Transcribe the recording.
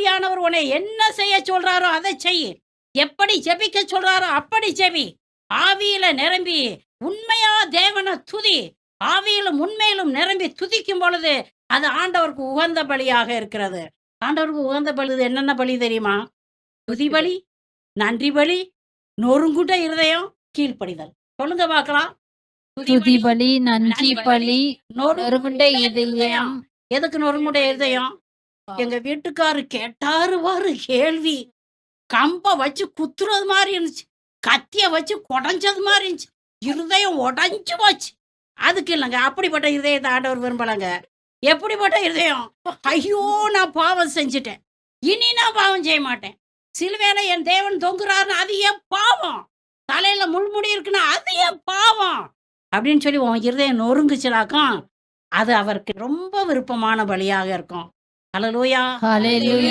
ஆவியானவர் உன்னை என்ன செய்ய சொல்றாரோ அதை செய். எப்படி ஜெபிக்க சொல்றாரோ அப்படி ஜெபி. ஆவியில நிரம்பி உண்மையா தேவனை துதி. ஆவியிலும் உண்மையிலும் நிரம்பி துதிக்கும் பொழுது அது ஆண்டவருக்கு உகந்த பலியாக இருக்கிறது. ஆண்டவருக்கு உகந்த பலி என்னென்ன பலி தெரியுமா? துதி பலி, நன்றி பலி, நொறுங்குண்ட இருதயம், கீழ்ப்படிதல். சொல்லுங்க பார்க்கலாம். துதி பலி, நன்றி பலி, நொறுங்குண்ட நொறுங்குண்ட இதயம். இருதயம். எதுக்கு நொறுங்குண்ட இருதயம்? எங்க வீட்டுக்காரு கேட்டாரு பாரு கேள்வி. கம்ப வச்சு குத்துறது மாதிரி இருந்துச்சு. கத்திய வச்சு கொடைஞ்சது மாதிரி இருந்துச்சு. இருதயம் உடைஞ்சு போச்சு. அதுக்கு இல்லைங்க, அப்படிப்பட்ட இருதயத்தை ஆண்டவர் விரும்பலங்க. எப்படிப்பட்ட இருதயம்? ஐயோ, நான் பாவம் செஞ்சுட்டேன், இனி நான் பாவம் செய்ய மாட்டேன். சிலுவையில என் தேவன் தொங்குறாருன்னு அது என் பாவம். தலையில முள்முடி இருக்குன்னா அது என் பாவம் அப்படின்னு சொல்லி உன் இருதயம் நொறுங்குச்சுலாக்கும், அது அவருக்கு ரொம்ப விருப்பமான பலியாக இருக்கும். ஹல்லேலூயா. ஹல்லேலூயா.